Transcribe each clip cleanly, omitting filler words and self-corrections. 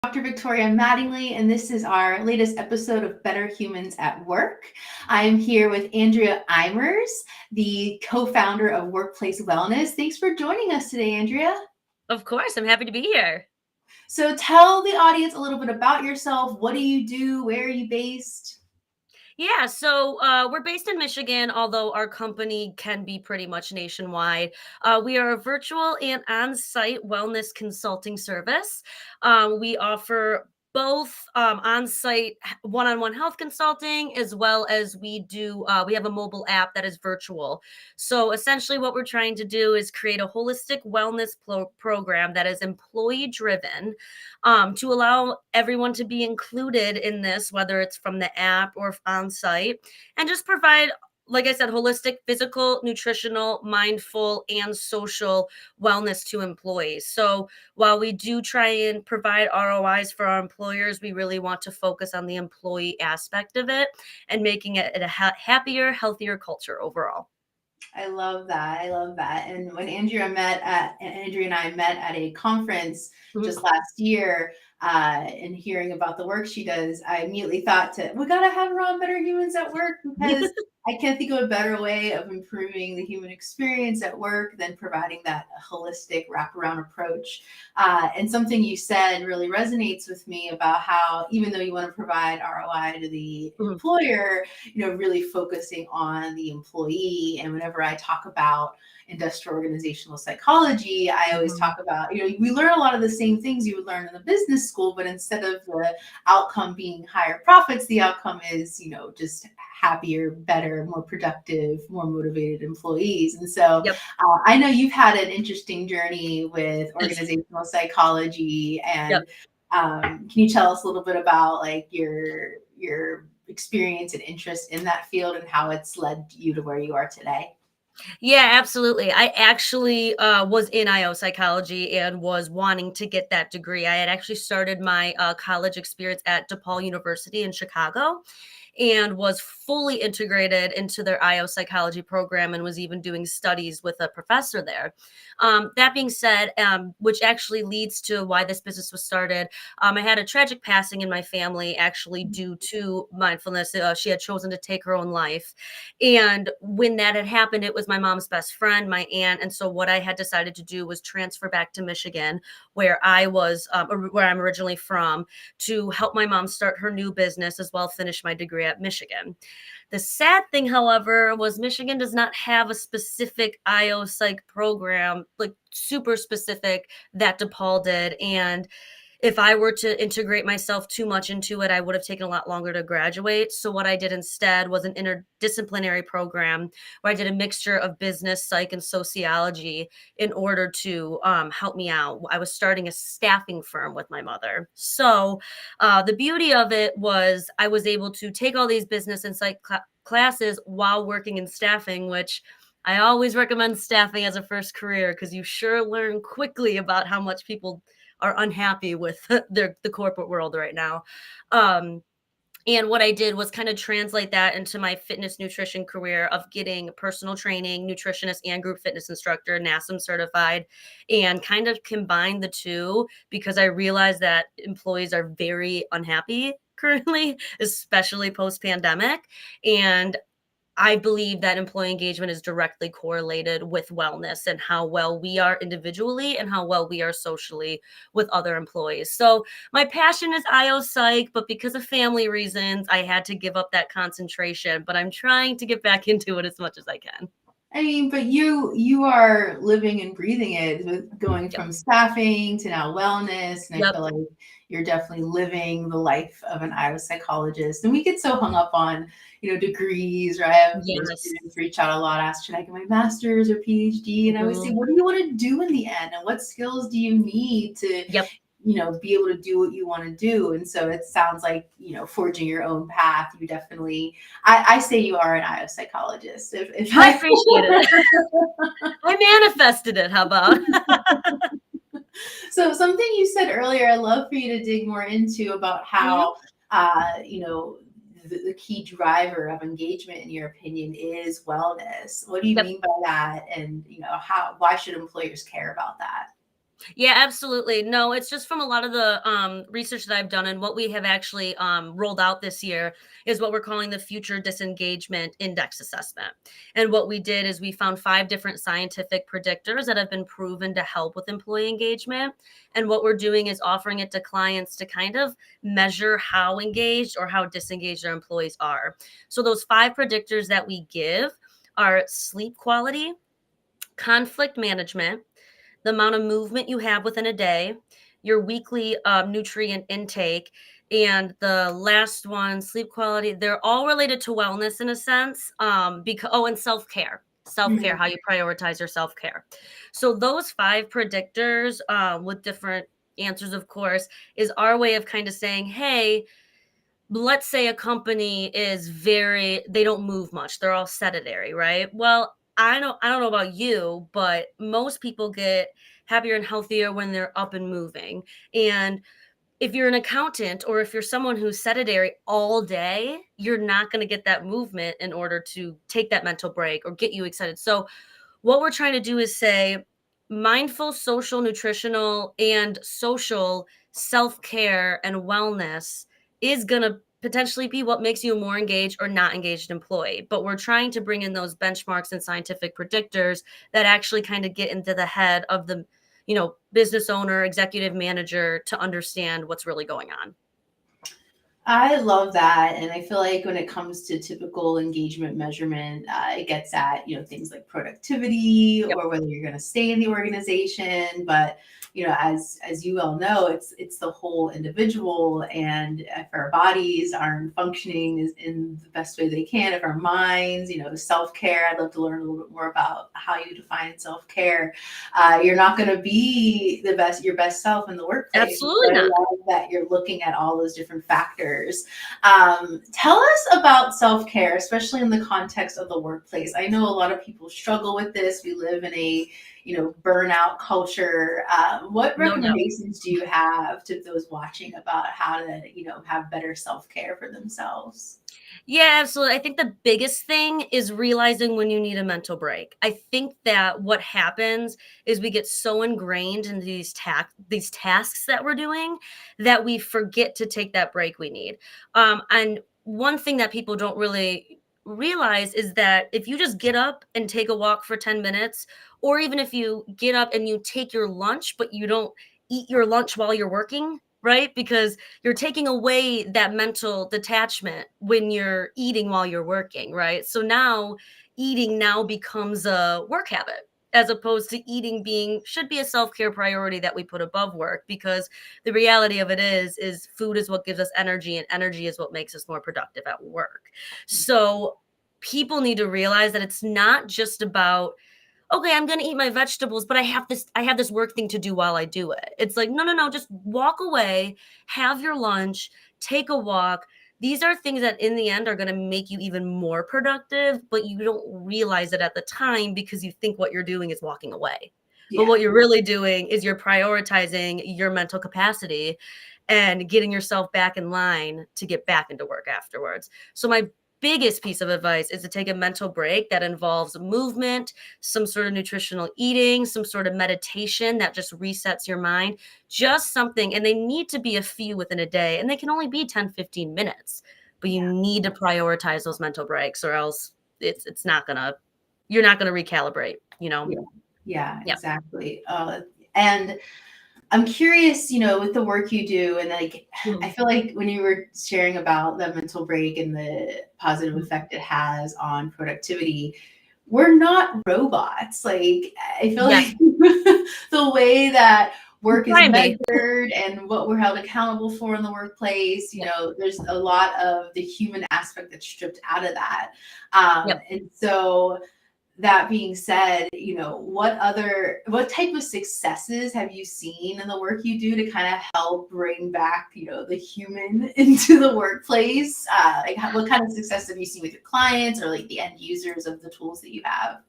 Dr. Victoria Mattingly, and this is our latest episode of Better Humans at Work. I am here with Andrea Eimers, the co-founder of Workplace Wellness. Thanks for joining us today, Andrea. Of course, I'm happy to be here. So tell the audience a little bit about yourself. What do you do? Where are you based? Yeah, so we're based in Michigan, although our company can be pretty much nationwide. We are a virtual and on site wellness consulting service. We offer both on site one on one health consulting as well as we have a mobile app that is virtual. So essentially, what we're trying to do is create a holistic wellness program that is employee driven to allow everyone to be included in this, whether it's from the app or on site, and just provide, like I said, holistic, physical, nutritional, mindful, and social wellness to employees. So while we do try and provide ROIs for our employers, we really want to focus on the employee aspect of it and making it a happier, healthier culture overall. I love that. I love that. And when Andrea and I met at a conference Mhm. just last year, and hearing about the work she does, I immediately thought we gotta have her on Better Humans at Work because I can't think of a better way of improving the human experience at work than providing that holistic wraparound approach. And something you said really resonates with me about how even though you want to provide ROI to the Mhm. employer, really focusing on the employee. And whenever I talk about industrial organizational psychology, I always Mhm. talk about, we learn a lot of the same things you would learn in the business school, but instead of the outcome being higher profits, the outcome is, just happier, better, more productive, more motivated employees. And so Yep. I know you've had an interesting journey with organizational psychology, and Yep. can you tell us a little bit about like your experience and interest in that field and how it's led you to where you are today? Yeah, absolutely. I actually was in IO psychology and was wanting to get that degree. I had actually started my college experience at DePaul University in Chicago and was fully integrated into their IO psychology program and was even doing studies with a professor there. That being said, which actually leads to why this business was started, I had a tragic passing in my family actually due to mindfulness. She had chosen to take her own life. And when that had happened, it was my mom's best friend, my aunt. And so what I had decided to do was transfer back to Michigan, where I'm originally from, to help my mom start her new business as well finish my degree at Michigan. The sad thing, however, was Michigan does not have a specific IO psych program, like super specific, that DePaul did. And if I were to integrate myself too much into it, I would have taken a lot longer to graduate. So what I did instead was an interdisciplinary program where I did a mixture of business, psych, and sociology in order to help me out. I was starting a staffing firm with my mother. So the beauty of it was I was able to take all these business and psych classes while working in staffing, which I always recommend staffing as a first career because you sure learn quickly about how much people are unhappy with the corporate world right now. Um, and what I did was kind of translate that into my fitness nutrition career of getting personal training, nutritionist, and group fitness instructor, NASM certified, and kind of combine the two because I realized that employees are very unhappy currently, especially post pandemic. And I believe that employee engagement is directly correlated with wellness and how well we are individually and how well we are socially with other employees. So my passion is IO Psych, but because of family reasons, I had to give up that concentration. But I'm trying to get back into it as much as I can. I mean, but you are living and breathing it with going Yep. from staffing to now wellness, and I Yep. feel like you're definitely living the life of an Iowa psychologist. And we get so hung up on, degrees, or I have Yes. students reach out a lot, ask, should I get my master's or PhD? And I always say, Mhm. what do you want to do in the end? And what skills do you need to Yep. be able to do what you want to do? And so it sounds like, forging your own path. You definitely, I say you are an IO psychologist. If I I appreciate it. I manifested it. How about? So something you said earlier, I'd love for you to dig more into about Mhm. how, the key driver of engagement, in your opinion, is wellness. What do you Yep. mean by that? And, why should employers care about that? Yeah, absolutely. No, it's just from a lot of the research that I've done, and what we have actually rolled out this year is what we're calling the Future Disengagement Index Assessment. And what we did is we found 5 different scientific predictors that have been proven to help with employee engagement. And what we're doing is offering it to clients to kind of measure how engaged or how disengaged their employees are. So those 5 predictors that we give are sleep quality, conflict management, the amount of movement you have within a day, your weekly nutrient intake, and the last one, sleep quality. They're all related to wellness in a sense. Because and self-care. Self-care, how Mhm. you prioritize your self-care. So those 5 predictors, with different answers, of course, is our way of kind of saying, hey, let's say a company is they don't move much. They're all sedentary, right? Well, I don't know about you, but most people get happier and healthier when they're up and moving. And if you're an accountant or if you're someone who's sedentary all day, you're not going to get that movement in order to take that mental break or get you excited. So what we're trying to do is say mindful, social, nutritional, and social self care and wellness is going to potentially be what makes you a more engaged or not engaged employee. But we're trying to bring in those benchmarks and scientific predictors that actually kind of get into the head of the business owner, executive manager to understand what's really going on. I love that. And I feel like when it comes to typical engagement measurement, it gets at, things like productivity Yep. or whether you're going to stay in the organization. But, as you well know, it's the whole individual. And if our bodies aren't functioning in the best way they can, if our minds, self-care, I'd love to learn a little bit more about how you define self-care. You're not going to be your best self in the workplace. So Absolutely I not. love that you're looking at all those different factors. Tell us about self-care, especially in the context of the workplace. I know a lot of people struggle with this. We live in a burnout culture. What No doubt. recommendations do you have to those watching about how to have better self-care for themselves? Yeah, absolutely. I think the biggest thing is realizing when you need a mental break. I think that what happens is we get so ingrained in these tasks that we're doing that we forget to take that break we need. And one thing that people don't really realize is that if you just get up and take a walk for 10 minutes, or even if you get up and you take your lunch, but you don't eat your lunch while you're working, right? Because you're taking away that mental detachment when you're eating while you're working, right? So now eating now becomes a work habit as opposed to eating being should be a self-care priority that we put above work, because the reality of it is food is what gives us energy, and energy is what makes us more productive at work. So people need to realize that it's not just about, okay, I'm gonna eat my vegetables, but I have this work thing to do while I do it. It's like, no, no, no, just walk away, have your lunch, take a walk. These are things that in the end are gonna make you even more productive, but you don't realize it at the time because you think what you're doing is walking away. But Yeah. what you're really doing is you're prioritizing your mental capacity and getting yourself back in line to get back into work afterwards. So my biggest piece of advice is to take a mental break that involves movement, some sort of nutritional eating, some sort of meditation that just resets your mind, just something. And they need to be a few within a day, and they can only be 10, 15 minutes. But you Yeah. need to prioritize those mental breaks, or else it's not gonna you're not gonna recalibrate, you know? Yeah. Yeah, Yeah. exactly. And I'm curious, with the work you do, and like, I Mhm. feel like when you were sharing about the mental break and the positive Mhm. effect it has on productivity, we're not robots. Like, I feel Yes. like the way that work is Try and be. measured and what we're held accountable for in the workplace, Yep. there's a lot of the human aspect that's stripped out of that. Yep. And so, that being said, what type of successes have you seen in the work you do to kind of help bring back, the human into the workplace? Like, what kind of success have you seen with your clients or like the end users of the tools that you have?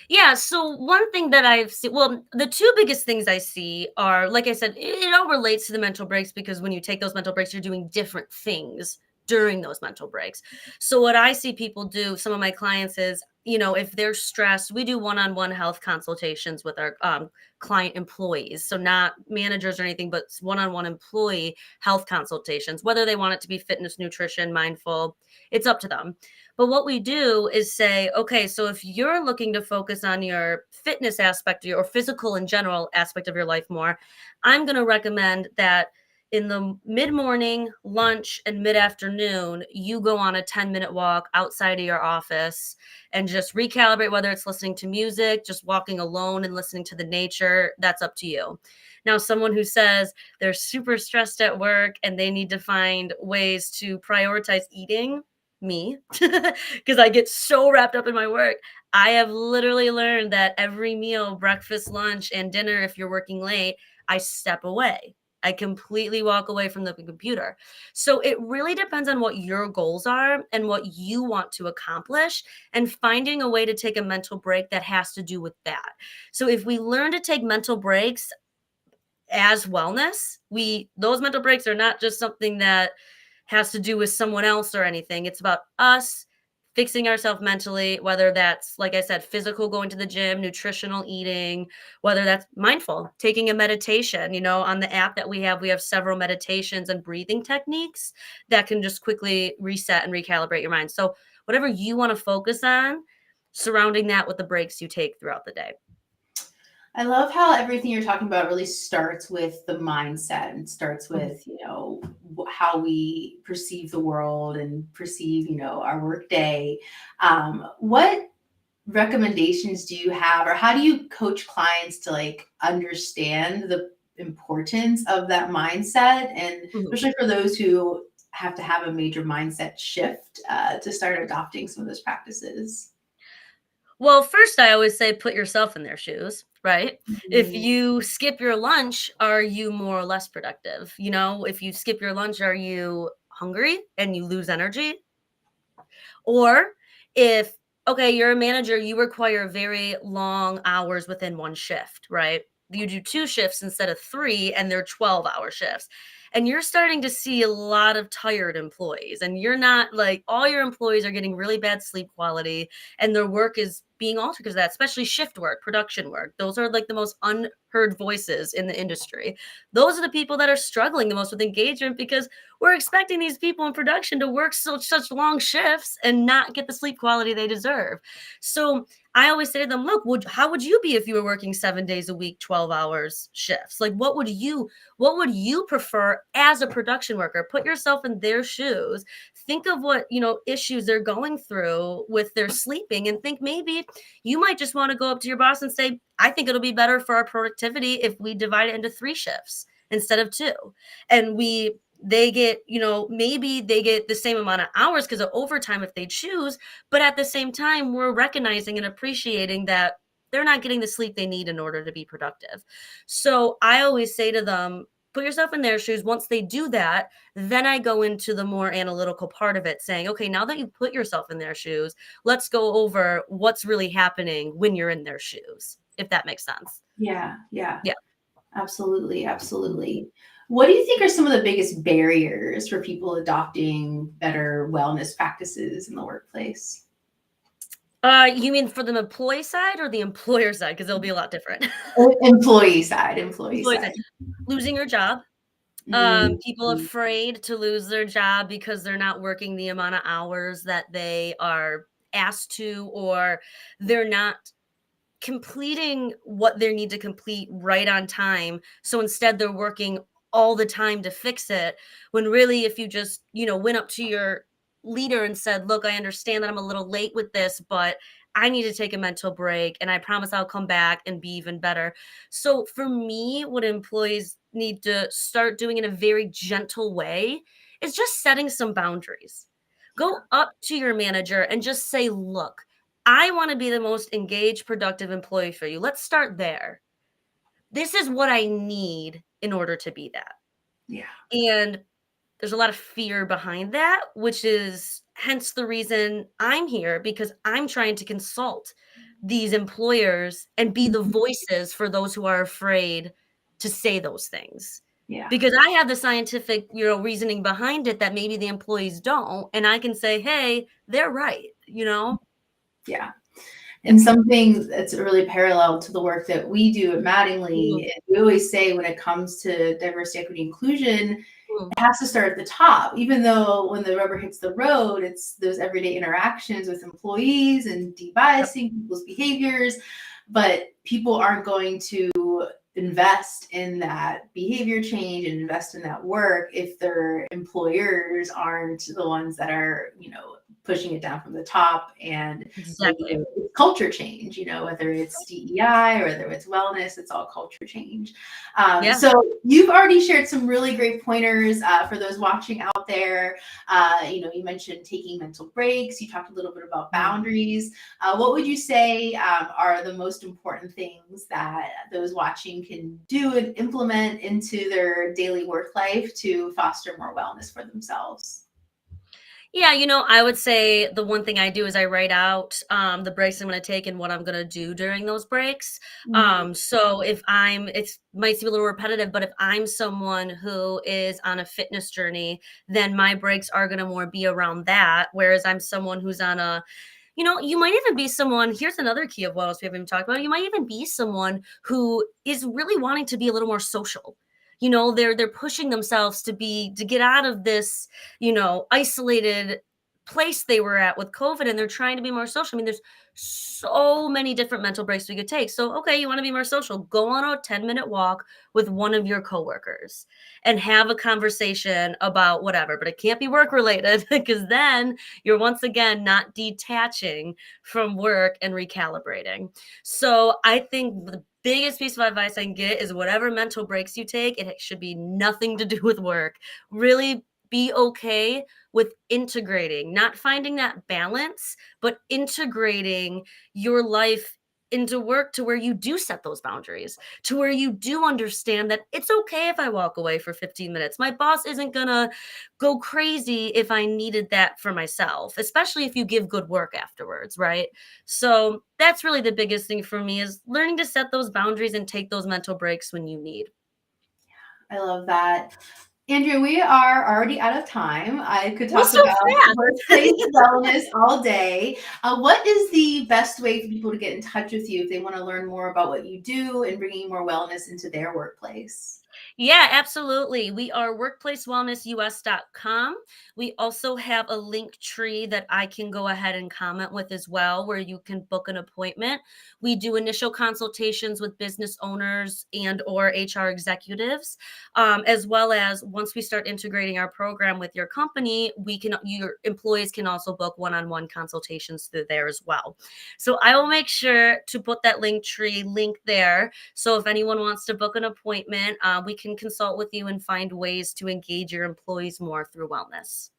Yeah, so one thing that I've seen, well, the two biggest things I see are, like I said, it all relates to the mental breaks, because when you take those mental breaks, you're doing different things during those mental breaks. So what I see people do, some of my clients is, if they're stressed, we do one-on-one health consultations with our client employees. So not managers or anything, but one-on-one employee health consultations, whether they want it to be fitness, nutrition, mindful, it's up to them. But what we do is say, okay, so if you're looking to focus on your fitness aspect or physical in general aspect of your life more, I'm going to recommend that in the mid morning, lunch, and mid afternoon, you go on a 10-minute walk outside of your office and just recalibrate, whether it's listening to music, just walking alone and listening to the nature. That's up to you. Now, someone who says they're super stressed at work and they need to find ways to prioritize eating, me, because I get so wrapped up in my work. I have literally learned that every meal, breakfast, lunch, and dinner, if you're working late, I step away. I completely walk away from the computer. So it really depends on what your goals are and what you want to accomplish, and finding a way to take a mental break that has to do with that. So if we learn to take mental breaks as wellness, those mental breaks are not just something that has to do with someone else or anything. It's about us fixing ourselves mentally, whether that's, like I said, physical, going to the gym, nutritional eating, whether that's mindful, taking a meditation. On the app that we have several meditations and breathing techniques that can just quickly reset and recalibrate your mind. So whatever you want to focus on, surrounding that with the breaks you take throughout the day. I love how everything you're talking about really starts with the mindset and starts Mhm. with, how we perceive the world and perceive, our work day. What recommendations do you have, or how do you coach clients to understand the importance of that mindset? And Mhm. especially for those who have to have a major mindset shift to start adopting some of those practices. Well, first, I always say put yourself in their shoes, right? If Mhm. you skip your lunch, are you more or less productive? If you skip your lunch, are you hungry and you lose energy? Or if, okay, you're a manager, you require very long hours within one shift, right? You do two shifts instead of three, and they're 12-hour shifts. And you're starting to see a lot of tired employees, and you're not like, all your employees are getting really bad sleep quality, and their work is being altered because of that, especially shift work, production work. Those are like the most unheard voices in the industry. Those are the people that are struggling the most with engagement, because we're expecting these people in production to work such long shifts and not get the sleep quality they deserve. So I always say to them, look, how would you be if you were working 7 days a week, 12 hours shifts? Like, what would you prefer as a production worker? Put yourself in their shoes. Think of what, issues they're going through with their sleeping, and think maybe you might just want to go up to your boss and say, I think it'll be better for our productivity if we divide it into 3 shifts instead of 2. And they get, maybe they get the same amount of hours because of overtime if they choose, but at the same time, we're recognizing and appreciating that they're not getting the sleep they need in order to be productive. So I always say to them, put yourself in their shoes. Once they do that, then I go into the more analytical part of it, saying, okay, now that you put yourself in their shoes, let's go over what's really happening when you're in their shoes, if that makes sense. Yeah, yeah. Yeah. Absolutely, absolutely. What do you think are some of the biggest barriers for people adopting better wellness practices in the workplace? You mean for the employee side or the employer side? Because it'll be a lot different. Employee side, employee Employee side, side. losing your job. Mm, People afraid to lose their job because they're not working the amount of hours that they are asked to, or they're not completing what they need to complete right on time. So instead, they're working all the time to fix it. When really, if you just, went up to your leader and said, look, I understand that I'm a little late with this, but I need to take a mental break and I promise I'll come back and be even better. So for me, what employees need to start doing in a very gentle way is just setting some boundaries. yeah, Go up to your manager and just say, look, I want to be the most engaged, productive employee for you. Let's start there. This is what I need in order to be that. yeah. And there's a lot of fear behind that, which is hence the reason I'm here, because I'm trying to consult these employers and be the Mhm. voices for those who are afraid to say those things. Yeah. because I have the scientific, reasoning behind it that maybe the employees don't, and I can say, "Hey, they're right," you know? Yeah. And something that's really parallel to the work that we do at Mattingly, Mm, and we always say when it comes to diversity, equity, inclusion, mm, it has to start at the top, even though when the rubber hits the road, it's those everyday interactions with employees and yep, debiasing people's behaviors. But people aren't going to invest in that behavior change and invest in that work if their employers aren't the ones that are, pushing it down from the top and making exactly. it culture change, whether it's DEI or whether it's wellness, it's all culture change. Yeah, So you've already shared some really great pointers for those watching out there. You mentioned taking mental breaks. You talked a little bit about mm. boundaries. What would you say are the most important things that those watching can do and implement into their daily work life to foster more wellness for themselves? Yeah, I would say the one thing I do is I write out the breaks I'm going to take and what I'm going to do during those breaks. Mhm. So if it might seem a little repetitive, but if I'm someone who is on a fitness journey, then my breaks are going to more be around that. Whereas I'm someone who's on you might even be someone. Here's another key of wellness we haven't even talked about. You might even be someone who is really wanting to be a little more social. They're pushing themselves to get out of this, isolated place they were at with COVID, and they're trying to be more social. I mean, there's so many different mental breaks we could take. So, okay, you want to be more social, go on a 10-minute walk with one of your coworkers and have a conversation about whatever, but it can't be work related because then you're once again not detaching from work and recalibrating. So I think the biggest piece of advice I can get is whatever mental breaks you take, it should be nothing to do with work. Really be okay with integrating, not finding that balance, but integrating your life into work to where you do set those boundaries, to where you do understand that it's okay if I walk away for 15 minutes. My boss isn't going to go crazy if I needed that for myself, especially if you give good work afterwards, right? So that's really the biggest thing for me is learning to set those boundaries and take those mental breaks when you need. I love that. Andrea, we are already out of time. I could Well, talk so about fast. workplace wellness all day. What is the best way for people to get in touch with you if they want to learn more about what you do and bringing more wellness into their workplace? Yeah, absolutely. We are workplacewellnessus.com. We also have a link tree that I can go ahead and comment with as well, where you can book an appointment. We do initial consultations with business owners and or HR executives, as well as once we start integrating our program with your company, your employees can also book one-on-one consultations through there as well. So I will make sure to put that link tree link there. So if anyone wants to book an appointment, we can consult with you and find ways to engage your employees more through wellness.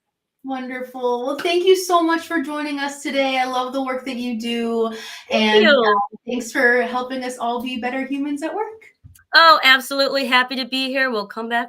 Wonderful. Well, thank you so much for joining us today. I love the work that you do. Thank And you. thanks for helping us all be better humans at work. Oh, absolutely happy to be here. We'll come back